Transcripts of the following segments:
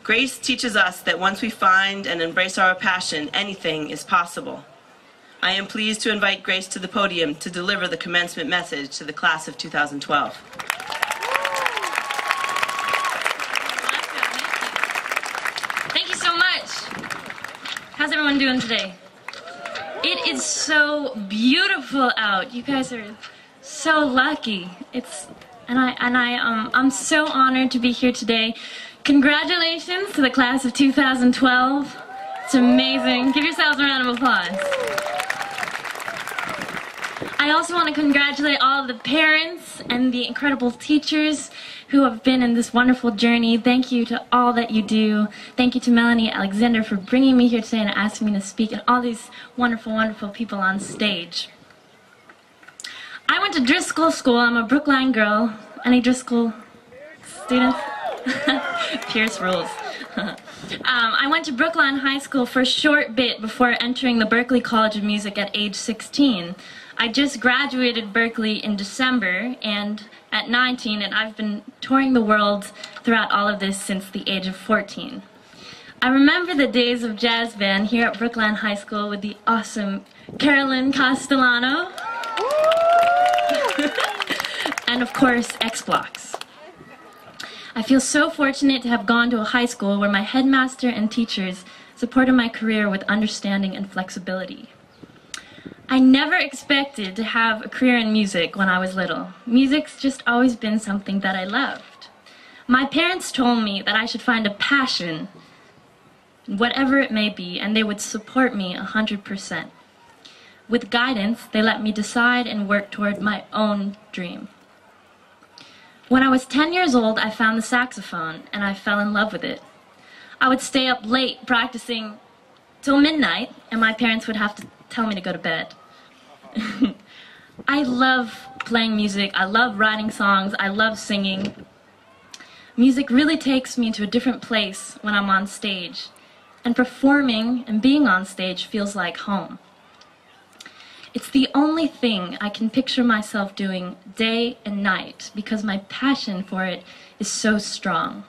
Grace teaches us that once we find and embrace our passion, anything is possible. I am pleased to invite Grace to the podium to deliver the commencement message to the class of 2012. Thank you so much. How's everyone doing today? It is so beautiful out. You guys are so lucky. I'm so honored to be here today. Congratulations to the class of 2012. It's amazing. Give yourselves a round of applause. I also want to congratulate all of the parents and the incredible teachers who have been in this wonderful journey. Thank you to all that you do. Thank you to Melanie Alexander for bringing me here today and asking me to speak, and all these wonderful, wonderful people on stage. I went to Driscoll School. I'm a Brookline girl. Any Driscoll students? Pierce rules. I went to Brookline High School for a short bit before entering the Berklee College of Music at age 16. I just graduated Berklee in December and at 19, and I've been touring the world throughout all of this since the age of 14. I remember the days of jazz band here at Brookline High School with the awesome Carolyn Castellano and of course X-Blocks. I feel so fortunate to have gone to a high school where my headmaster and teachers supported my career with understanding and flexibility. I never expected to have a career in music when I was little. Music's just always been something that I loved. My parents told me that I should find a passion, whatever it may be, and they would support me 100%. With guidance, they let me decide and work toward my own dream. When I was 10 years old, I found the saxophone, and I fell in love with it. I would stay up late practicing till midnight, and my parents would have to tell me to go to bed. I love playing music. I love writing songs. I love singing. Music really takes me to a different place when I'm on stage, and performing and being on stage feels like home. It's the only thing I can picture myself doing day and night because my passion for it is so strong.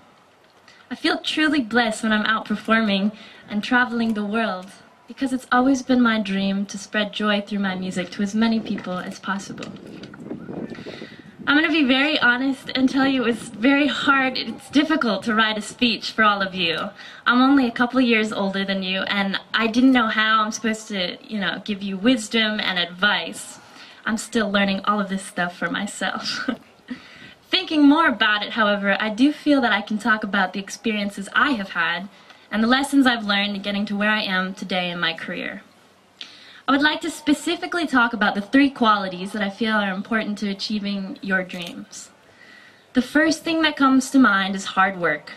I feel truly blessed when I'm out performing and traveling the world because it's always been my dream to spread joy through my music to as many people as possible. I'm going to be very honest and tell you it's very hard, it's difficult to write a speech for all of you. I'm only a couple of years older than you, and I didn't know how I'm supposed to, give you wisdom and advice. I'm still learning all of this stuff for myself. Thinking more about it, however, I do feel that I can talk about the experiences I have had and the lessons I've learned in getting to where I am today in my career. I would like to specifically talk about the 3 qualities that I feel are important to achieving your dreams. The first thing that comes to mind is hard work.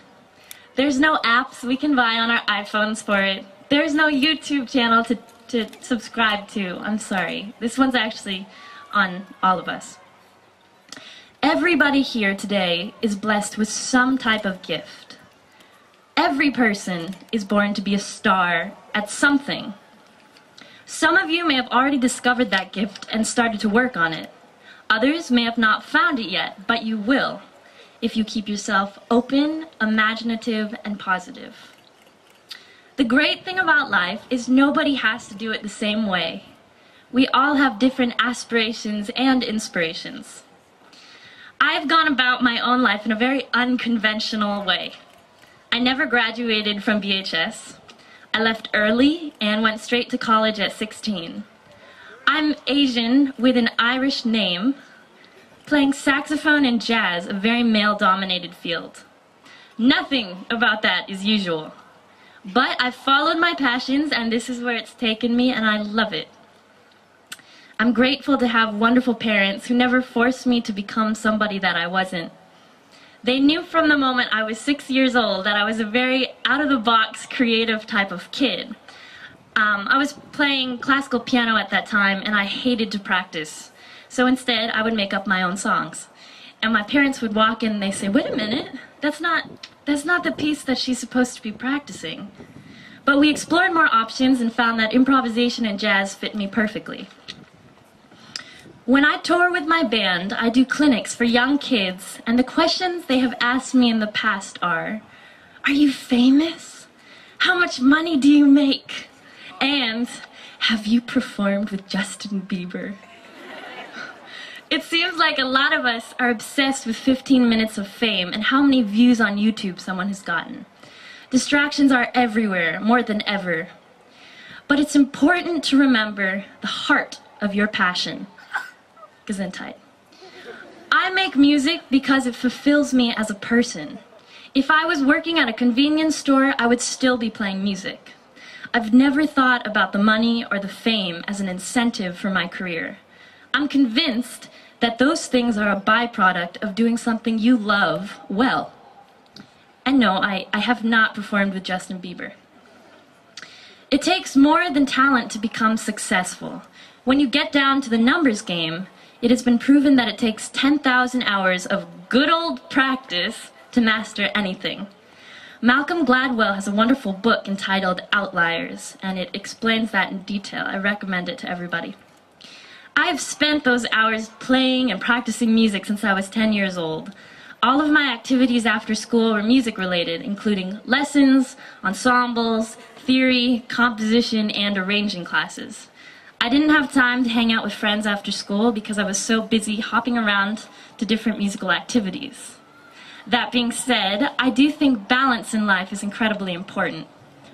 There's no apps we can buy on our iPhones for it. There's no YouTube channel to subscribe to. I'm sorry. This one's actually on all of us. Everybody here today is blessed with some type of gift. Every person is born to be a star at something. Some of you may have already discovered that gift and started to work on it. Others may have not found it yet, but you will, if you keep yourself open, imaginative, and positive. The great thing about life is nobody has to do it the same way. We all have different aspirations and inspirations. I've gone about my own life in a very unconventional way. I never graduated from BHS. I left early and went straight to college at 16. I'm Asian with an Irish name, playing saxophone and jazz, a very male-dominated field. Nothing about that is usual. But I've followed my passions, and this is where it's taken me, and I love it. I'm grateful to have wonderful parents who never forced me to become somebody that I wasn't. They knew from the moment I was 6 years old that I was a very out-of-the-box, creative type of kid. I was playing classical piano at that time, and I hated to practice. So instead, I would make up my own songs. And my parents would walk in and they'd say, "Wait a minute, that's not the piece that she's supposed to be practicing." But we explored more options and found that improvisation and jazz fit me perfectly. When I tour with my band, I do clinics for young kids, and the questions they have asked me in the past are, Are you famous? How much money do you make? And have you performed with Justin Bieber? It seems like a lot of us are obsessed with 15 minutes of fame and how many views on YouTube someone has gotten. Distractions are everywhere, more than ever. But it's important to remember the heart of your passion. Gesundheit. I make music because it fulfills me as a person. If I was working at a convenience store, I would still be playing music. I've never thought about the money or the fame as an incentive for my career. I'm convinced that those things are a byproduct of doing something you love well. And no, I have not performed with Justin Bieber. It takes more than talent to become successful. When you get down to the numbers game, it has been proven that it takes 10,000 hours of good old practice to master anything. Malcolm Gladwell has a wonderful book entitled Outliers, and it explains that in detail. I recommend it to everybody. I have spent those hours playing and practicing music since I was 10 years old. All of my activities after school were music related, including lessons, ensembles, theory, composition, and arranging classes. I didn't have time to hang out with friends after school because I was so busy hopping around to different musical activities. That being said, I do think balance in life is incredibly important.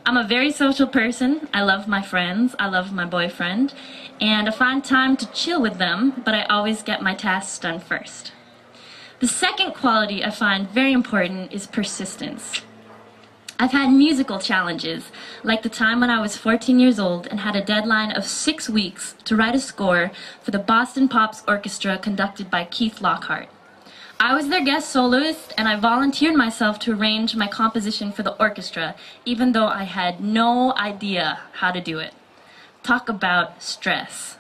I'm a very social person. I love my friends, I love my boyfriend, and I find time to chill with them, but I always get my tasks done first. The second quality I find very important is persistence. I've had musical challenges, like the time when I was 14 years old and had a deadline of 6 weeks to write a score for the Boston Pops Orchestra conducted by Keith Lockhart. I was their guest soloist, and I volunteered myself to arrange my composition for the orchestra, even though I had no idea how to do it. Talk about stress.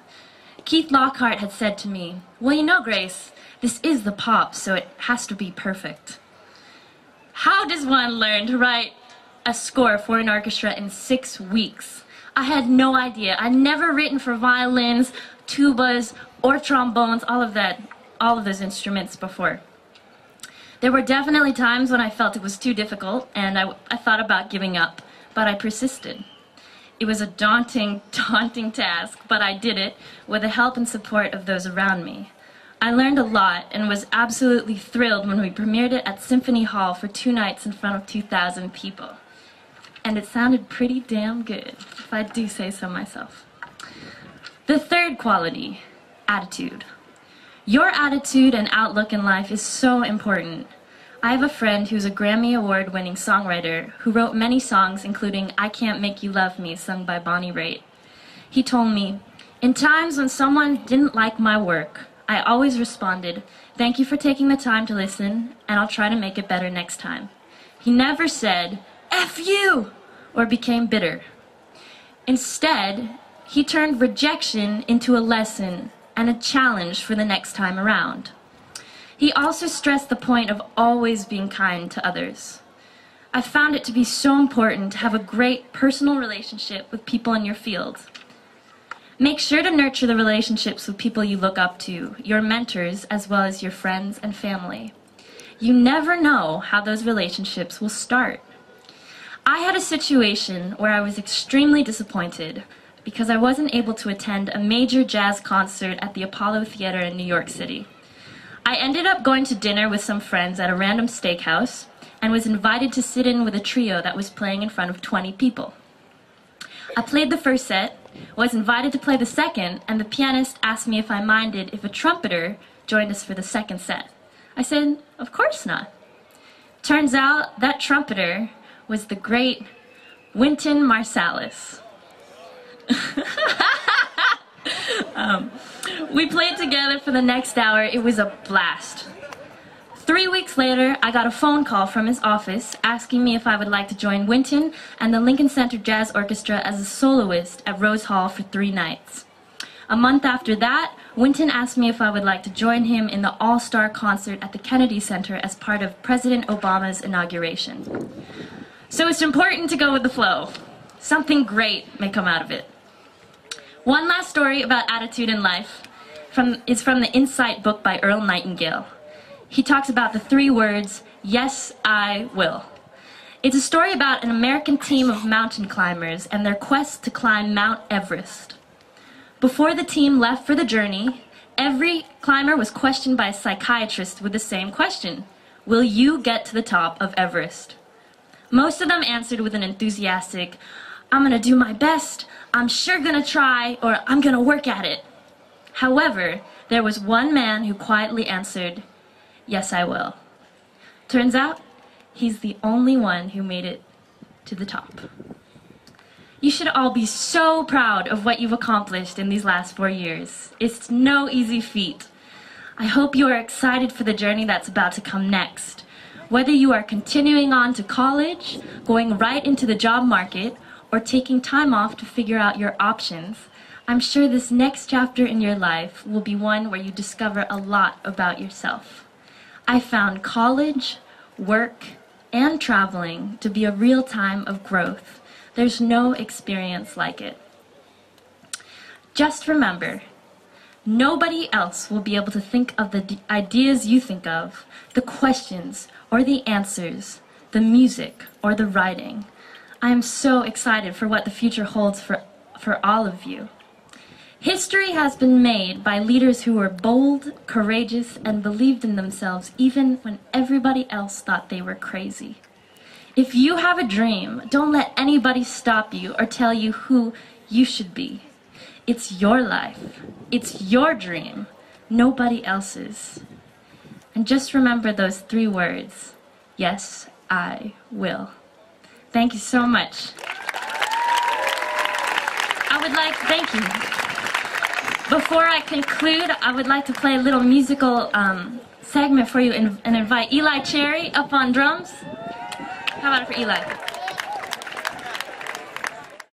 Keith Lockhart had said to me, "Well, you know, Grace, this is the Pops, so it has to be perfect." How does one learn to write a score for an orchestra in 6 weeks? I had no idea. I'd never written for violins, tubas, or trombones, all of those instruments before. There were definitely times when I felt it was too difficult, and I thought about giving up, but I persisted. It was a daunting, daunting task, but I did it with the help and support of those around me. I learned a lot and was absolutely thrilled when we premiered it at Symphony Hall for 2 nights in front of 2,000 people. And it sounded pretty damn good, if I do say so myself. The third quality, attitude. Your attitude and outlook in life is so important. I have a friend who's a Grammy Award-winning songwriter who wrote many songs, including I Can't Make You Love Me, sung by Bonnie Raitt. He told me, "In times when someone didn't like my work, I always responded, 'Thank you for taking the time to listen, and I'll try to make it better next time.' He never said, 'F you!' or became bitter. Instead, he turned rejection into a lesson and a challenge for the next time around. He also stressed the point of always being kind to others. I found it to be so important to have a great personal relationship with people in your field. Make sure to nurture the relationships with people you look up to, your mentors, as well as your friends and family. You never know how those relationships will start. I had a situation where I was extremely disappointed because I wasn't able to attend a major jazz concert at the Apollo Theater in New York City. I ended up going to dinner with some friends at a random steakhouse and was invited to sit in with a trio that was playing in front of 20 people. I played the first set, was invited to play the second, and the pianist asked me if I minded if a trumpeter joined us for the second set. I said, of course not. Turns out that trumpeter was the great Wynton Marsalis. We played together for the next hour. It was a blast. 3 weeks later, I got a phone call from his office asking me if I would like to join Wynton and the Lincoln Center Jazz Orchestra as a soloist at Rose Hall for 3 nights. A month after that, Wynton asked me if I would like to join him in the all-star concert at the Kennedy Center as part of President Obama's inauguration. So it's important to go with the flow. Something great may come out of it. One last story about attitude in life is from the Insight book by Earl Nightingale. He talks about the 3 words, yes, I will. It's a story about an American team of mountain climbers and their quest to climb Mount Everest. Before the team left for the journey, every climber was questioned by a psychiatrist with the same question: will you get to the top of Everest? Most of them answered with an enthusiastic, "I'm gonna do my best, I'm sure gonna try, or I'm gonna work at it." However, there was one man who quietly answered, "Yes, I will." Turns out, he's the only one who made it to the top. You should all be so proud of what you've accomplished in these last 4 years. It's no easy feat. I hope you are excited for the journey that's about to come next. Whether you are continuing on to college, going right into the job market, or taking time off to figure out your options, I'm sure this next chapter in your life will be one where you discover a lot about yourself. I found college, work, and traveling to be a real time of growth. There's no experience like it. Just remember, nobody else will be able to think of the ideas you think of, the questions or the answers, the music or the writing. I am so excited for what the future holds for all of you. History has been made by leaders who were bold, courageous, and believed in themselves even when everybody else thought they were crazy. If you have a dream, don't let anybody stop you or tell you who you should be. It's your life. It's your dream, nobody else's. And just remember those 3 words: yes, I will. Thank you so much. Thank you. Before I conclude, I would like to play a little musical segment for you and invite Eli Cherry up on drums. How about it for Eli?